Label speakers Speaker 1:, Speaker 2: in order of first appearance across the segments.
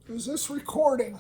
Speaker 1: Is this recording?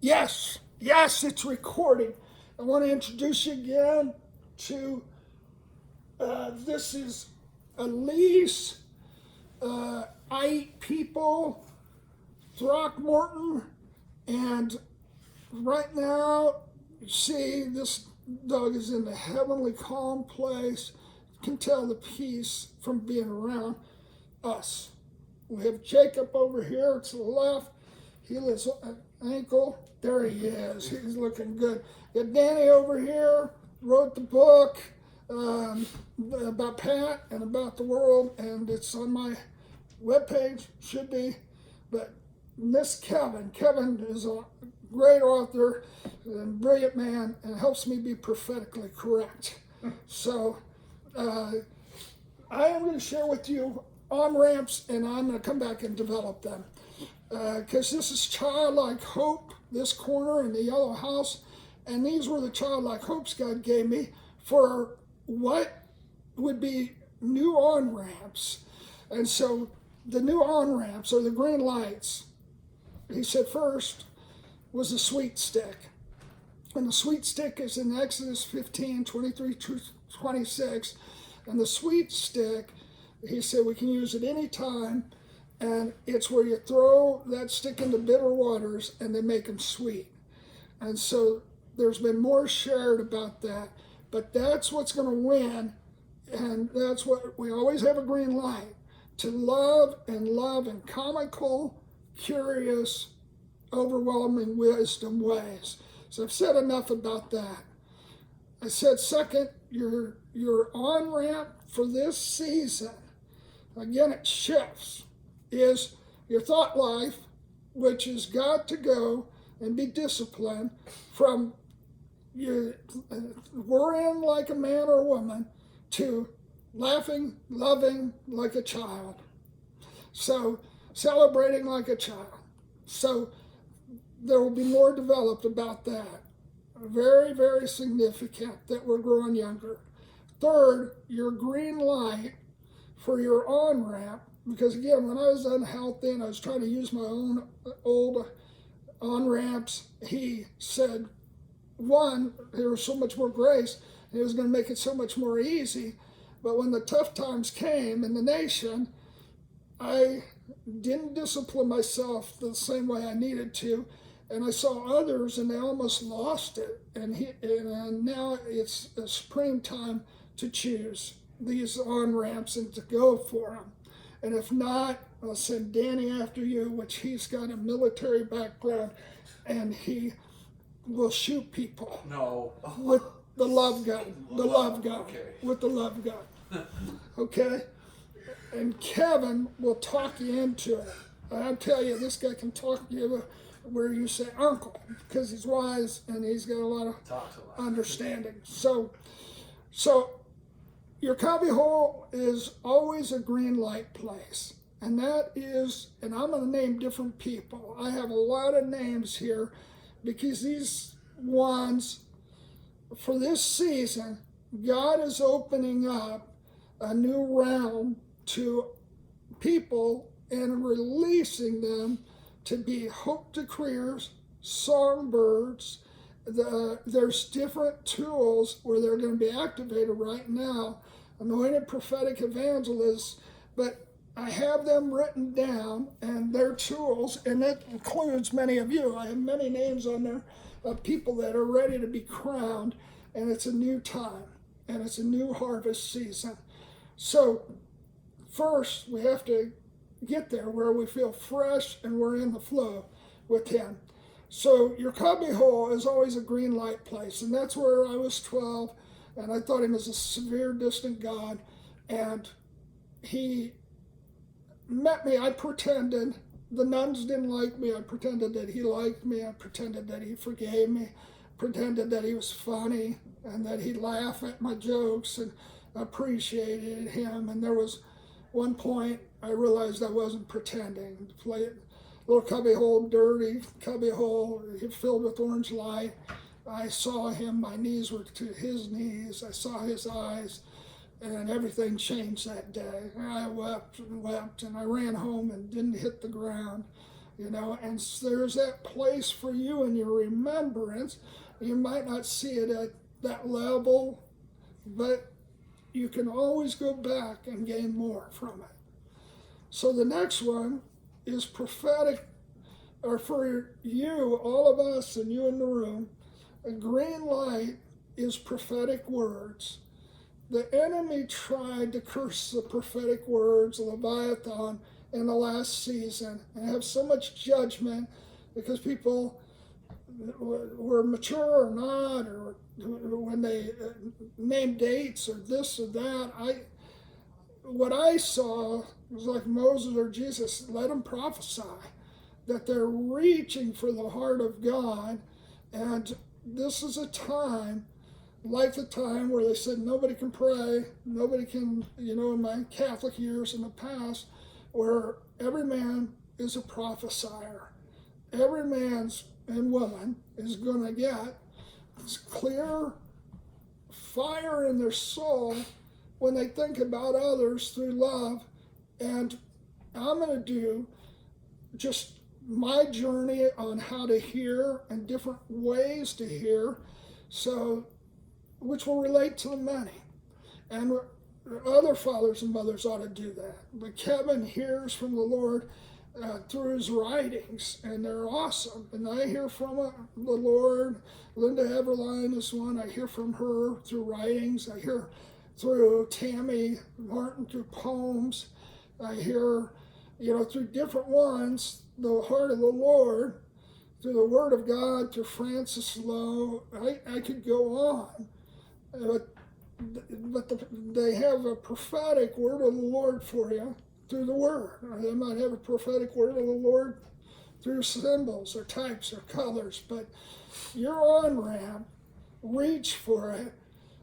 Speaker 1: Yes, it's recording. I want to introduce you again to this is Elise, I Eat People, Throckmorton, and right now, you see this dog is in the heavenly calm place. You can tell the peace from being around us. We have Jacob over here to the left. He lives at ankle. There he is. He's looking good. We got Danny over here, wrote the book about Pat and about the world, and it's on my webpage, should be. But Miss Kevin is a great author and brilliant man and helps me be prophetically correct. So I am going to share with you Onramps, and I'm going to come back and develop them. Because this is Childlike Hope, this corner in the yellow house, and these were the Childlike Hopes God gave me for what would be new on-ramps. And so the new on-ramps are the green lights. He said first was the sweet stick. And the sweet stick is in Exodus 15, 23 to 26. And the sweet stick, he said we can use it any time, and it's where you throw that stick into bitter waters and they make them sweet. And so there's been more shared about that, but that's what's going to win, and that's what we always have a green light to love in comical, curious, overwhelming wisdom ways. So I've said enough about that. I said second, your on-ramp for this season, again it shifts, is your thought life, which has got to go and be disciplined from your worrying like a man or woman to laughing, loving like a child. So celebrating like a child. So there will be more developed about that. Very, very significant that we're growing younger. Third, your green light for your on-ramp, because again, when I was unhealthy and I was trying to use my own old on-ramps, he said, one, there was so much more grace, and it was going to make it so much more easy. But when the tough times came in the nation, I didn't discipline myself the same way I needed to, and I saw others and they almost lost it. And now it's a supreme time to choose these on-ramps and to go for them. And if not, I'll send Danny after you, which he's got a military background, and he will shoot people.
Speaker 2: No.
Speaker 1: With the love gun. The love gun.
Speaker 2: Okay.
Speaker 1: With the love gun. Okay? And Kevin will talk you into it. I'll tell you, this guy can talk you where you say uncle, because he's wise and he's got a lot of understanding. So your cubbyhole is always a green light place. And that is, and I'm going to name different people. I have a lot of names here because these ones, for this season, God is opening up a new realm to people and releasing them to be hope decreers, songbirds. There's different tools where they're going to be activated right now, anointed prophetic evangelists, but I have them written down and their tools, and that includes many of you. I have many names on there of people that are ready to be crowned, and it's a new time, and it's a new harvest season. So first, we have to get there where we feel fresh and we're in the flow with Him. So your cubbyhole is always a green light place, and that's where I was 12, and I thought Him as a severe, distant God, and He met me. I pretended. The nuns didn't like me. I pretended that He liked me. I pretended that He forgave me. Pretended that He was funny and that He'd laugh at my jokes and appreciated Him. And there was one point I realized I wasn't pretending. To play it, little cubbyhole, dirty cubbyhole, filled with orange light. I saw Him. My knees were to His knees. I saw His eyes. And everything changed that day. I wept, and I ran home and didn't hit the ground. and there's that place for you in your remembrance. You might not see it at that level, but you can always go back and gain more from it. So the next one is prophetic, or for you, all of us and you in the room, a green light is prophetic words. The enemy tried to curse the prophetic words, Leviathan, in the last season, and have so much judgment because people were mature or not, or when they named dates or this or that. What I saw was like Moses or Jesus, let them prophesy, that they're reaching for the heart of God. And this is a time, like the time where they said nobody can pray, nobody can, in my Catholic years in the past, where every man is a prophesier. Every man's and woman is going to get this clear fire in their soul when they think about others through love. And I'm going to do just my journey on how to hear and different ways to hear, so which will relate to the many. And other fathers and mothers ought to do that. But Kevin hears from the Lord through his writings, and they're awesome. And I hear from the Lord. Linda Everline is one. I hear from her through writings. I hear through Tammy Martin through poems. I hear, through different ones, the heart of the Lord, through the Word of God, through Francis Lowe. I could go on. But they have a prophetic word of the Lord for you through the Word. Or they might have a prophetic word of the Lord through symbols or types or colors. But your on-ramp, reach for it,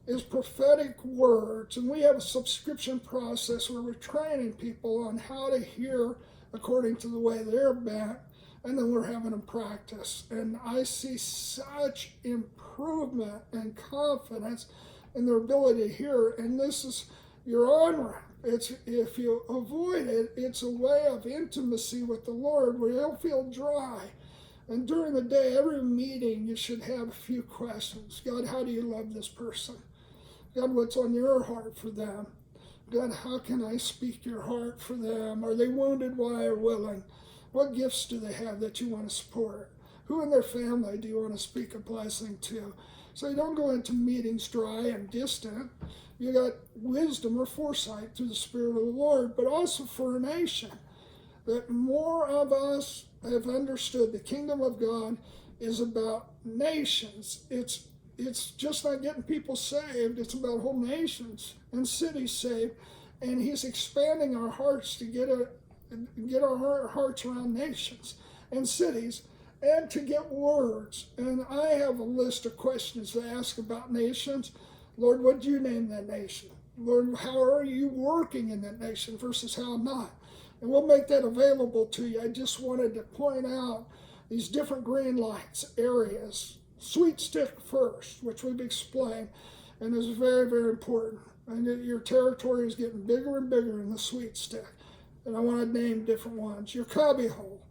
Speaker 1: is prophetic words. And we have a subscription process where we're training people on how to hear according to the way they're bent, and then we're having them practice. And I see such improvement and confidence in their ability to hear. And this is your on-ramp. It's, if you avoid it, it's a way of intimacy with the Lord where you don't feel dry. And during the day, every meeting, you should have a few questions. God, how do you love this person? God, what's on your heart for them? God, how can I speak your heart for them? Are they wounded? Why or willing? What gifts do they have that you want to support? Who in their family do you want to speak a blessing to? So you don't go into meetings dry and distant. You got wisdom or foresight through the Spirit of the Lord, but also for a nation. That more of us have understood the kingdom of God is about nations. It's just not getting people saved. It's about whole nations and cities saved. And he's expanding our hearts to get our hearts around nations and cities, and to get words. And I have a list of questions to ask about nations. Lord, what do you name that nation? Lord, how are you working in that nation versus how not? And we'll make that available to you. I just wanted to point out these different green lights areas. Sweet stick first, which we've explained, and is very, very important. And your territory is getting bigger and bigger in the sweet stick. And I want to name different ones. Your cubbyhole.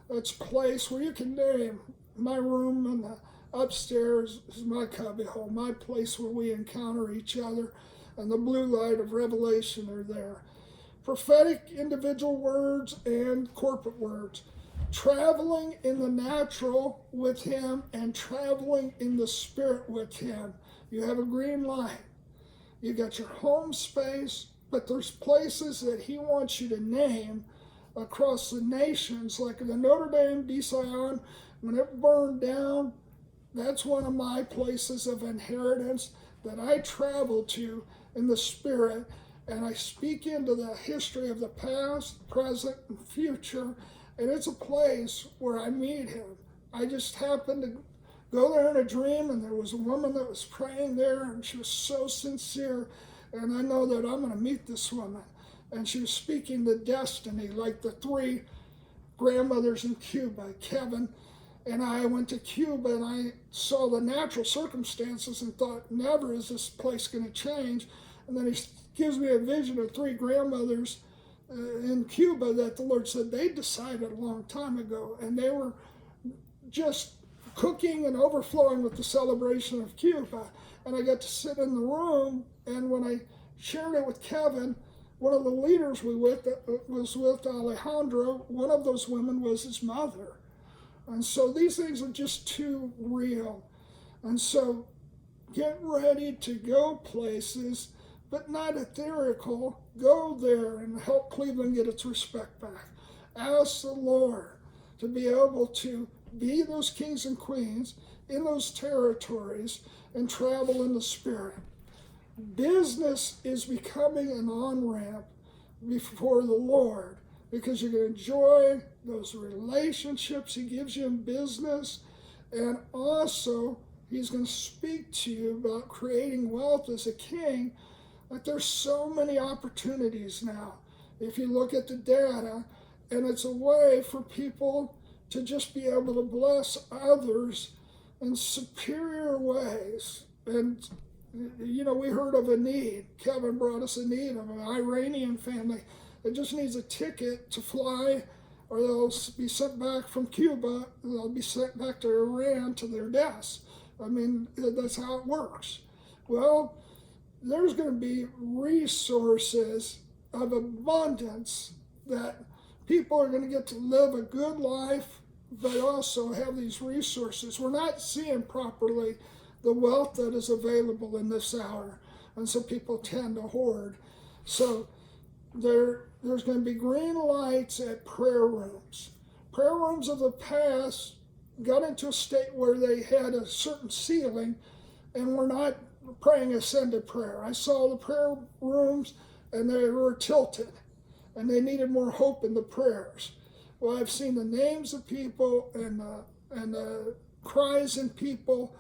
Speaker 1: That's a place where you can name. My room and the upstairs is my cubbyhole, my place where we encounter each other, and the blue light of revelation are there. Prophetic individual words and corporate words. Traveling in the natural with him and traveling in the spirit with him. You have a green light. You got your home space, but there's places that he wants you to name across the nations, like the Notre Dame de Sion. When it burned down, that's one of my places of inheritance that I travel to in the spirit, and I speak into the history of the past, present, and future. And it's a place where I meet him. I just happened to go there in a dream, and there was a woman that was praying there, and she was so sincere. And I know that I'm going to meet this woman. And she was speaking to destiny, like the three grandmothers in Cuba. Kevin and I went to Cuba, and I saw the natural circumstances and thought, never is this place going to change. And then he gives me a vision of three grandmothers in Cuba that the Lord said they decided a long time ago, and they were just cooking and overflowing with the celebration of Cuba. And I got to sit in the room, and when I shared it with Kevin, one of the leaders we was with Alejandro, one of those women was his mother. And so these things are just too real. And so get ready to go places, but not etherical. Go there and help Cleveland get its respect back. Ask the Lord to be able to be those kings and queens in those territories and travel in the Spirit. Business is becoming an on-ramp before the Lord, because you're going to enjoy those relationships He gives you in business, and also He's going to speak to you about creating wealth as a king. Like, there's so many opportunities now. If you look at the data, and it's a way for people to just be able to bless others in superior ways. And you know, we heard of a need. Kevin brought us a need of an Iranian family that just needs a ticket to fly, or they'll be sent back from Cuba, they'll be sent back to Iran to their deaths. I mean, that's how it works. Well, there's going to be resources of abundance that people are going to get to live a good life, but also have these resources. We're not seeing properly the wealth that is available in this hour, and so people tend to hoard. So there's going to be green lights at prayer rooms. Prayer rooms of the past got into a state where they had a certain ceiling and were not praying ascended prayer. I saw the prayer rooms and they were tilted, and they needed more hope in the prayers. Well, I've seen the names of people and the cries in people,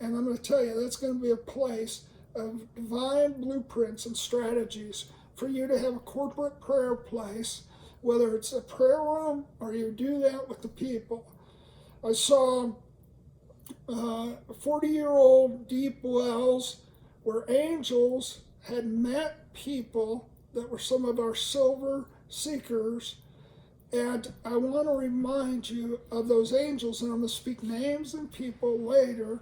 Speaker 1: and I'm going to tell you, that's going to be a place of divine blueprints and strategies for you to have a corporate prayer place, whether it's a prayer room or you do that with the people. I saw 40-year-old deep wells where angels had met people that were some of our silver seekers. And I want to remind you of those angels, and I'm going to speak names and people later,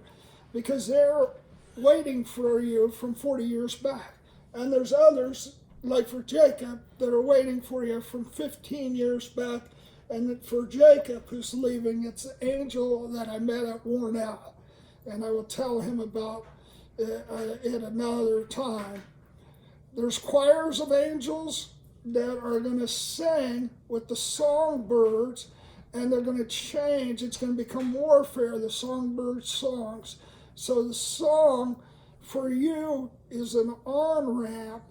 Speaker 1: because they're waiting for you from 40 years back. And there's others, like for Jacob, that are waiting for you from 15 years back. And for Jacob, who's leaving, it's the angel that I met at Warnell. And I will tell him about it another time. There's choirs of angels that are going to sing with the songbirds, and they're going to change. It's going to become warfare, the songbird songs. So the song for you is an on-ramp,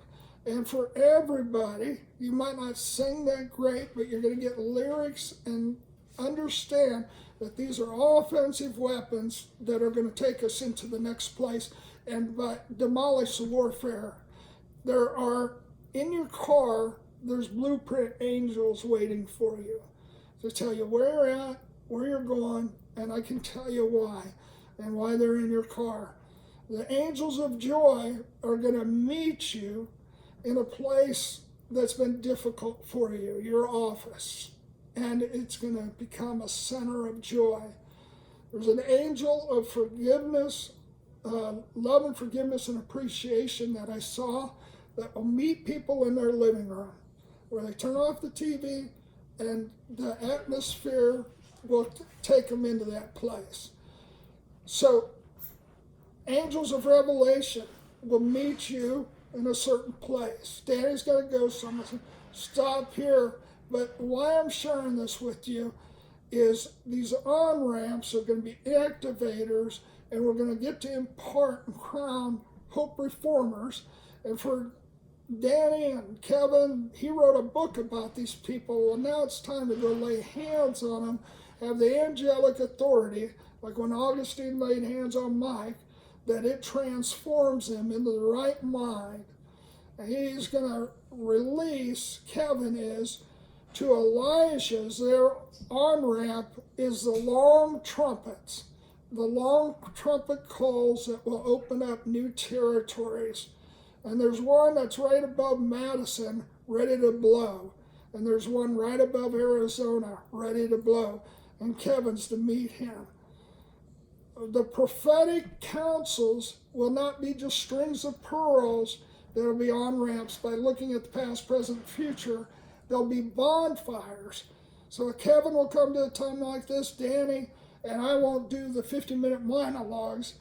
Speaker 1: and for everybody, you might not sing that great, but you're going to get lyrics and understand that these are offensive weapons that are going to take us into the next place and demolish the warfare. There are, in your car, there's blueprint angels waiting for you to tell you where you're at, where you're going, and I can tell you why, and why they're in your car. The angels of joy are going to meet you in a place that's been difficult for you, your office, and it's going to become a center of joy. There's an angel of forgiveness, love and forgiveness and appreciation that I saw that will meet people in their living room, where they turn off the TV and the atmosphere will take them into that place. So, angels of revelation will meet you in a certain place. Danny's got to go somewhere. Stop here. But why I'm sharing this with you is these on-ramps are going to be activators, and we're going to get to impart and crown hope reformers. And for Danny and Kevin, he wrote a book about these people. Well, now it's time to go lay hands on them, have the angelic authority, like when Augustine laid hands on Mike, that it transforms him into the right mind. And he's going to release, Kevin is, to Elijah's, their on-ramp is the long trumpets, the long trumpet calls that will open up new territories. And there's one that's right above Madison, ready to blow. and there's one right above Arizona ready to blow, and Kevin's to meet him. The prophetic counsels will not be just strings of pearls that will be on-ramps by looking at the past, present, future. There'll be bonfires. So Kevin will come to a time like this, Danny, and I won't do the 50-minute monologues.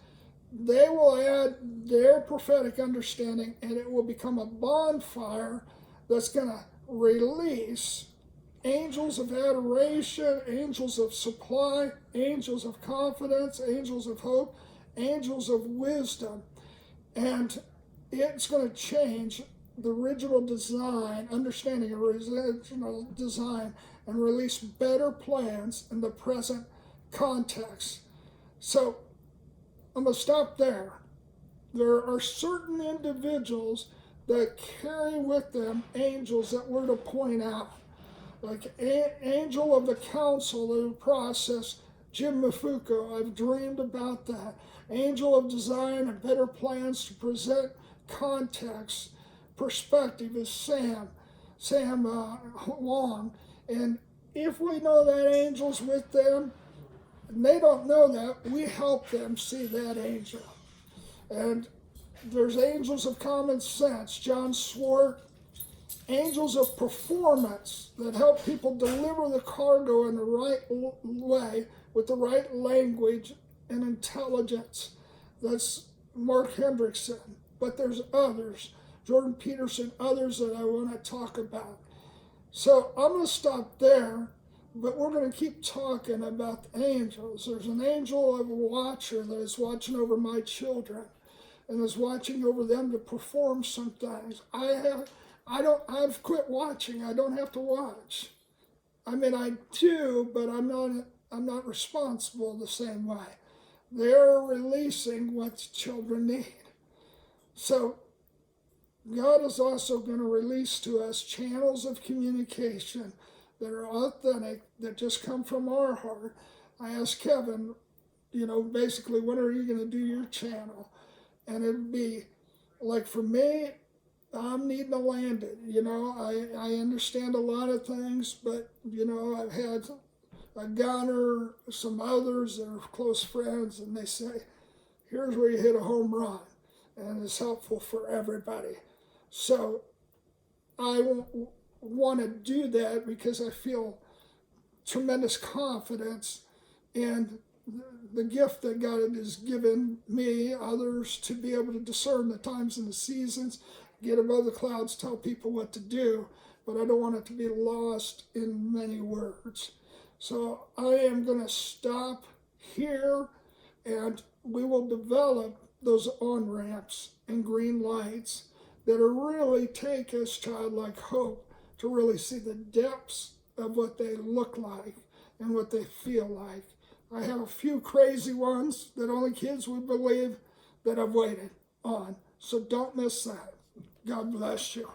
Speaker 1: They will add their prophetic understanding, and it will become a bonfire that's going to release angels of adoration, angels of supply, angels of confidence, angels of hope, angels of wisdom. And it's going to change the original design, understanding of original design, and release better plans in the present context. So I'm going to stop there. There are certain individuals that carry with them angels that we're to point out. Like angel of the counsel of the process, Jim Mafuko, I've dreamed about that. Angel of design and better plans to present context, perspective is Sam Long. And if we know that angel's with them, and they don't know that, we help them see that angel. And there's angels of common sense, John Swart. Angels of performance that help people deliver the cargo in the right way with the right language and intelligence. That's Mark Hendrickson. But there's others, Jordan Peterson, others that I want to talk about. So I'm going to stop there, but we're going to keep talking about the angels. There's an angel of a watcher that is watching over my children and is watching over them to perform some things. I've quit watching. I don't have to watch. I mean, I do, but I'm not responsible the same way. They're releasing what children need. So God is also going to release to us channels of communication that are authentic, that just come from our heart. I asked Kevin, basically, when are you going to do your channel? And it'd be like, for me, I'm needing to land it. I understand a lot of things, but, I've had a gunner, some others that are close friends, and they say, here's where you hit a home run, and it's helpful for everybody. So I want to do that because I feel tremendous confidence in the gift that God has given me, others, to be able to discern the times and the seasons, get above the clouds, tell people what to do, but I don't want it to be lost in many words. So I am going to stop here, and we will develop those on-ramps and green lights that are really take us, Childlike Hope, to really see the depths of what they look like and what they feel like. I have a few crazy ones that only kids would believe that I've waited on. So don't miss that. God bless you.